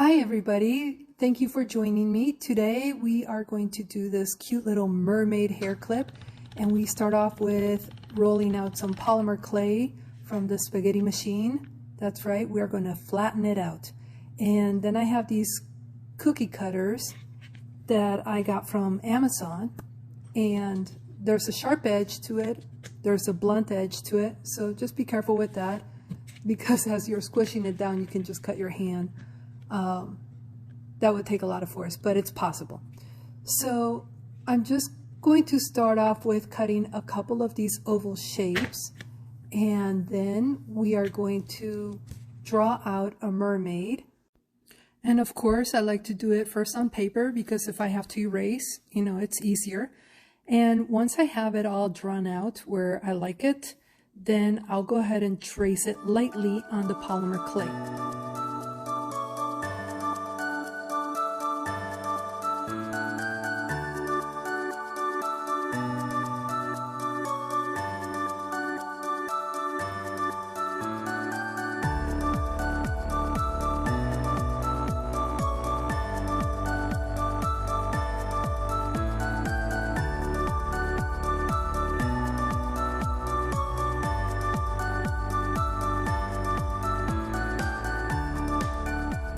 Hi everybody, thank you for joining me. Today we are going to do this cute little mermaid hair clip, and we start off with rolling out some polymer clay from the spaghetti machine. That's right, we are going to flatten it out. And then I have these cookie cutters that I got from Amazon, and there's a sharp edge to it, there's a blunt edge to it, so just be careful with that, because as you're squishing it down you can just cut your hand. That would take a lot of force, but it's possible. So I'm just going to start off with cutting a couple of these oval shapes, and then we are going to draw out a mermaid. And of course I like to do it first on paper, because if I have to erase, it's easier. And once I have it all drawn out where I like it, then I'll go ahead and trace it lightly on the polymer clay.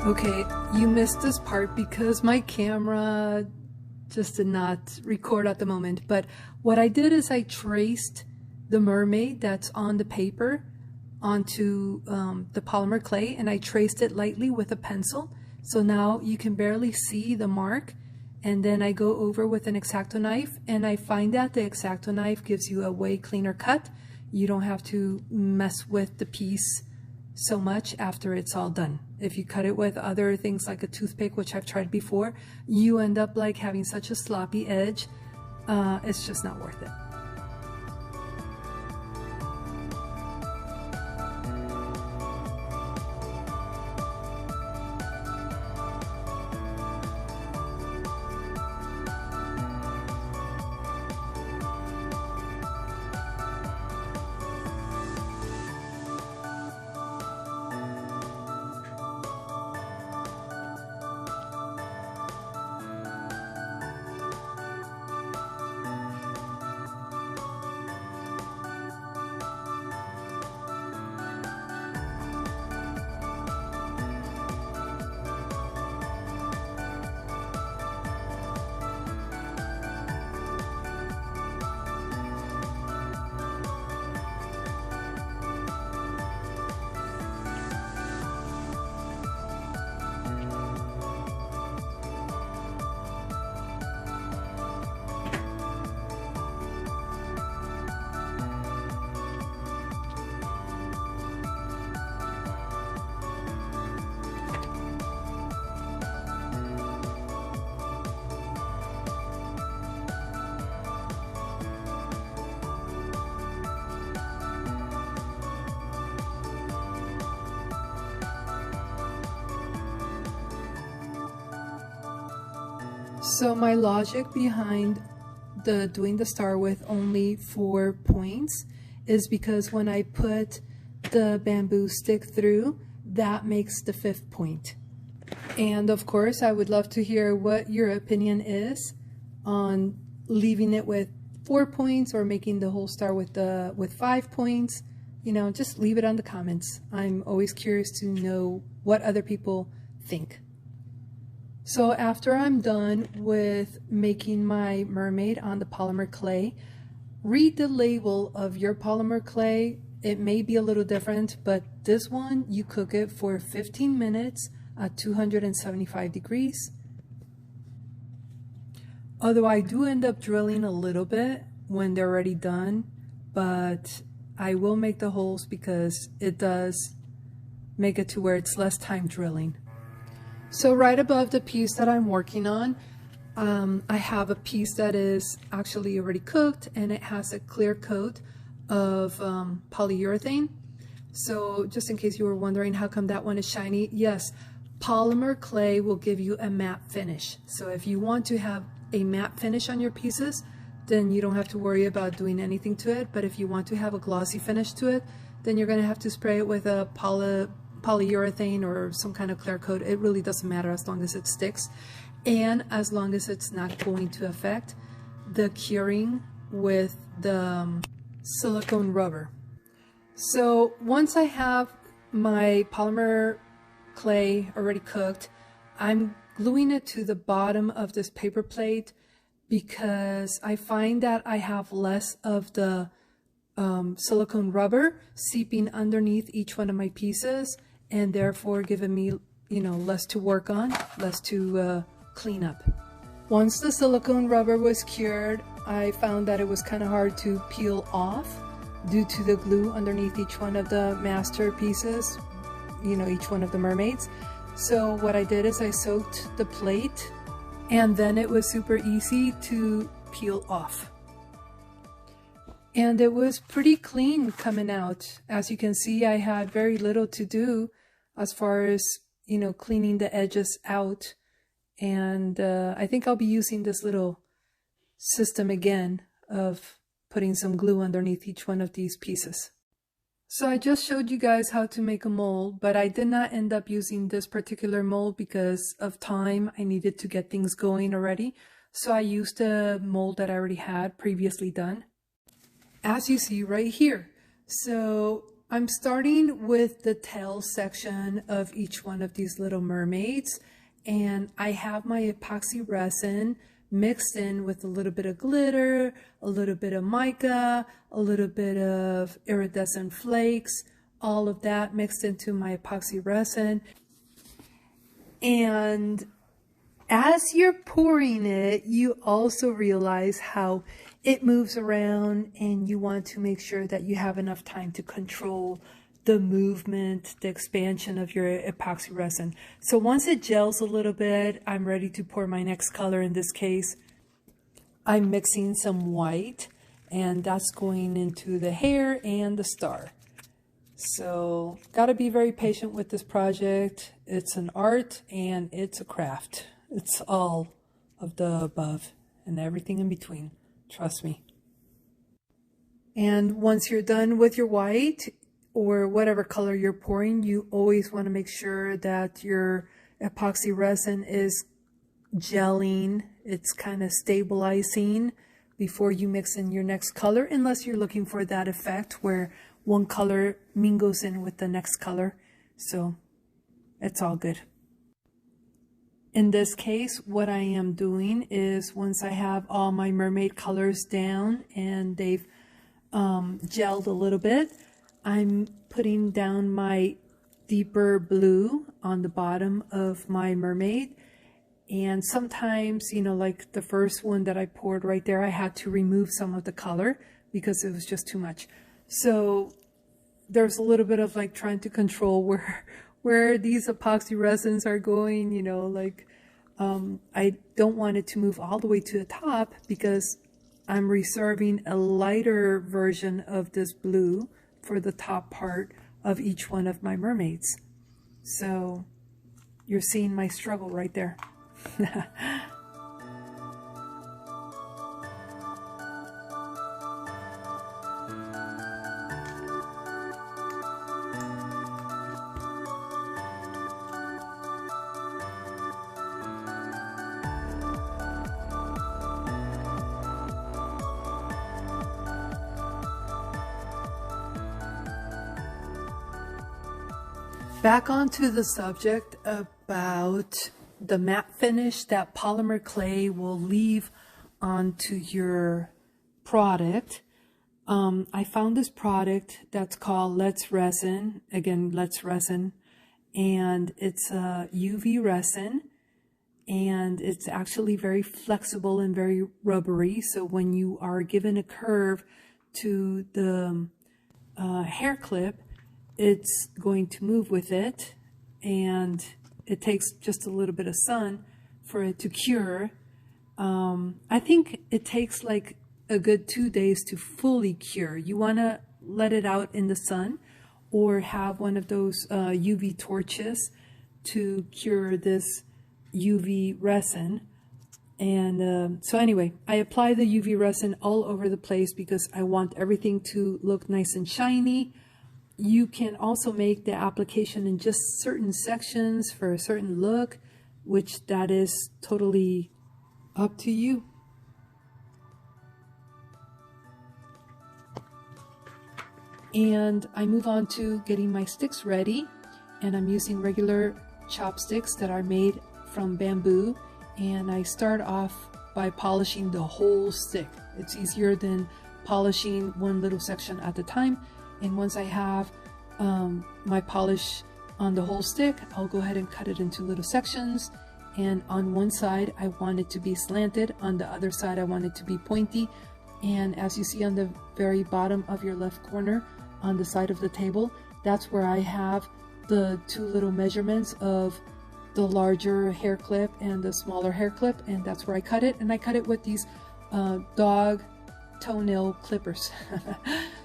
Okay, you missed this part because my camera just did not record at the moment, but what I did is I traced the mermaid that's on the paper onto the polymer clay, and I traced it lightly with a pencil. So now you can barely see the mark, and then I go over with an X-Acto knife, and I find that the X-Acto knife gives you a way cleaner cut. You don't have to mess with the piece so much after it's all done. If you cut it with other things like a toothpick, which I've tried before, you end up like having such a sloppy edge. It's just not worth it. So my logic behind doing the star with only 4 points is because when I put the bamboo stick through, that makes the 5th point. And of course, I would love to hear what your opinion is on leaving it with 4 points or making the whole star with 5 points. Just leave it on the comments. I'm always curious to know what other people think. So after I'm done with making my mermaid on the polymer clay, read the label of your polymer clay. It may be a little different, but this one, you cook it for 15 minutes at 275 degrees. Although I do end up drilling a little bit when they're already done, but I will make the holes because it does make it to where it's less time drilling. So right above the piece that I'm working on, I have a piece that is actually already cooked, and it has a clear coat of polyurethane. So just in case you were wondering how come that one is shiny, yes, polymer clay will give you a matte finish. So if you want to have a matte finish on your pieces, then you don't have to worry about doing anything to it. But if you want to have a glossy finish to it, then you're going to have to spray it with a polyurethane or some kind of clear coat. It really doesn't matter as long as it sticks and as long as it's not going to affect the curing with the silicone rubber. So once I have my polymer clay already cooked, I'm gluing it to the bottom of this paper plate because I find that I have less of the silicone rubber seeping underneath each one of my pieces and therefore giving me, you know, less to work on, less to clean up. Once the silicone rubber was cured, I found that it was kind of hard to peel off due to the glue underneath each one of the master pieces, you know, each one of the mermaids. So what I did is I soaked the plate and then it was super easy to peel off. And it was pretty clean coming out. As you can see, I had very little to do as far as, you know, cleaning the edges out. And I think I'll be using this little system again of putting some glue underneath each one of these pieces. So I just showed you guys how to make a mold, but I did not end up using this particular mold because of time. I needed to get things going already. So I used a mold that I already had previously done, as you see right here. So I'm starting with the tail section of each one of these little mermaids, and I have my epoxy resin mixed in with a little bit of glitter, a little bit of mica, a little bit of iridescent flakes, all of that mixed into my epoxy resin. And as you're pouring it, you also realize how it moves around, and you want to make sure that you have enough time to control the movement, the expansion of your epoxy resin. So once it gels a little bit, I'm ready to pour my next color. In this case, I'm mixing some white, and that's going into the hair and the star. So gotta be very patient with this project. It's an art and it's a craft. It's all of the above and everything in between. Trust me. And once you're done with your white or whatever color you're pouring, you always want to make sure that your epoxy resin is gelling. It's kind of stabilizing before you mix in your next color, unless you're looking for that effect where one color mingles in with the next color. So it's all good. In this case, what I am doing is once I have all my mermaid colors down and they've gelled a little bit, I'm putting down my deeper blue on the bottom of my mermaid. And sometimes, you know, like the first one that I poured right there, I had to remove some of the color because it was just too much. So there's a little bit of like trying to control where these epoxy resins are going, you know, like I don't want it to move all the way to the top because I'm reserving a lighter version of this blue for the top part of each one of my mermaids. So you're seeing my struggle right there. Back onto the subject about the matte finish that polymer clay will leave onto your product. I found this product that's called Let's Resin. Again, Let's Resin. And it's a UV resin. And it's actually very flexible and very rubbery. So when you are given a curve to the hair clip, it's going to move with it, and it takes just a little bit of sun for it to cure. I think it takes like a good 2 days to fully cure. You want to let it out in the sun or have one of those UV torches to cure this UV resin. And so anyway, I apply the UV resin all over the place because I want everything to look nice and shiny. You can also make the application in just certain sections for a certain look, which that is totally up to you. And I move on to getting my sticks ready, and I'm using regular chopsticks that are made from bamboo, and I start off by polishing the whole stick. It's easier than polishing one little section at a time. And once I have my polish on the whole stick, I'll go ahead and cut it into little sections. And on one side I want it to be slanted, on the other side I want it to be pointy. And as you see on the very bottom of your left corner on the side of the table, that's where I have the two little measurements of the larger hair clip and the smaller hair clip, and that's where I cut it. And I cut it with these dog toenail clippers.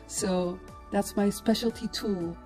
So that's my specialty tool.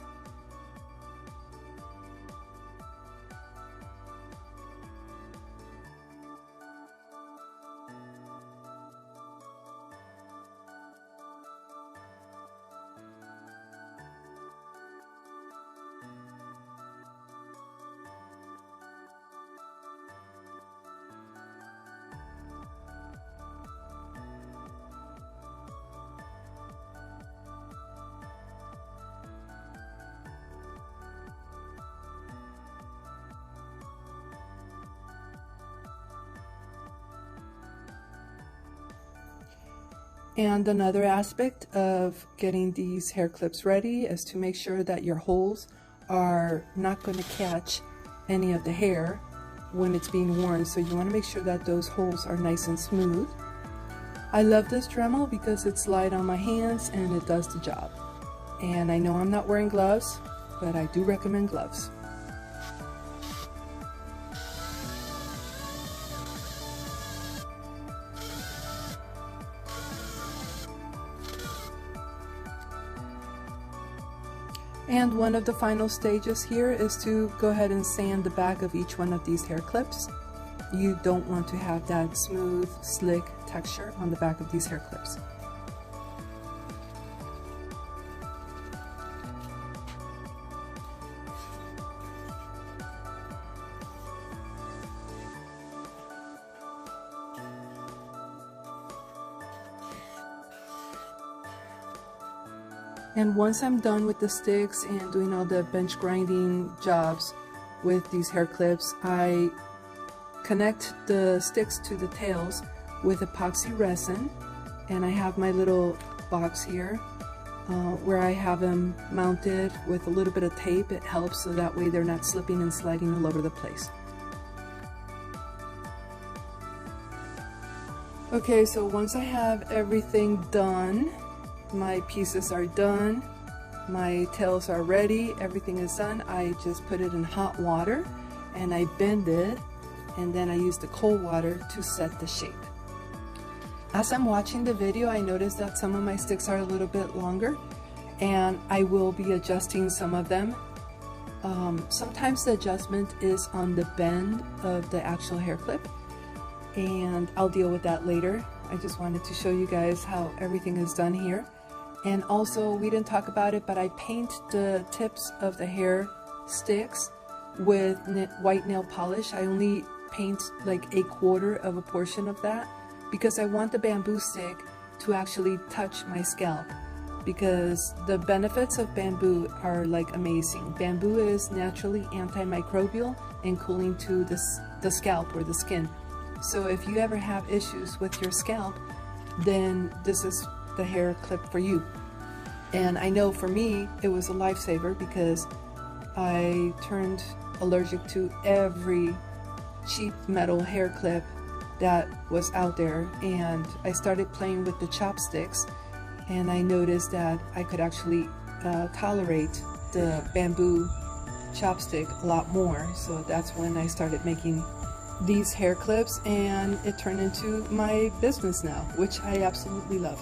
And another aspect of getting these hair clips ready is to make sure that your holes are not going to catch any of the hair when it's being worn. So you want to make sure that those holes are nice and smooth. I love this Dremel because it's light on my hands and it does the job. And I know I'm not wearing gloves, but I do recommend gloves. And one of the final stages here is to go ahead and sand the back of each one of these hair clips. You don't want to have that smooth, slick texture on the back of these hair clips. And once I'm done with the sticks and doing all the bench grinding jobs with these hair clips, I connect the sticks to the tails with epoxy resin. And I have my little box here where I have them mounted with a little bit of tape. It helps so that way they're not slipping and sliding all over the place. Okay, so once I have everything done, my pieces are done, my tails are ready, everything is done. I just put it in hot water and I bend it, and then I use the cold water to set the shape. As I'm watching the video, I noticed that some of my sticks are a little bit longer, and I will be adjusting some of them. Sometimes the adjustment is on the bend of the actual hair clip, and I'll deal with that later. I just wanted to show you guys how everything is done here. And also, we didn't talk about it, but I paint the tips of the hair sticks with white nail polish. I only paint like 1/4 of a portion of that because I want the bamboo stick to actually touch my scalp, because the benefits of bamboo are like amazing. Bamboo is naturally antimicrobial and cooling to the scalp or the skin. So if you ever have issues with your scalp, then this is the hair clip for you. And I know for me it was a lifesaver because I turned allergic to every cheap metal hair clip that was out there, and I started playing with the chopsticks, and I noticed that I could actually tolerate the bamboo chopstick a lot more. So that's when I started making these hair clips, and it turned into my business now, which I absolutely love.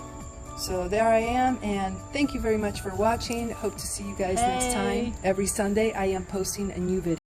So there I am, and thank you very much for watching. Hope to see you guys next time. Every Sunday I am posting a new video.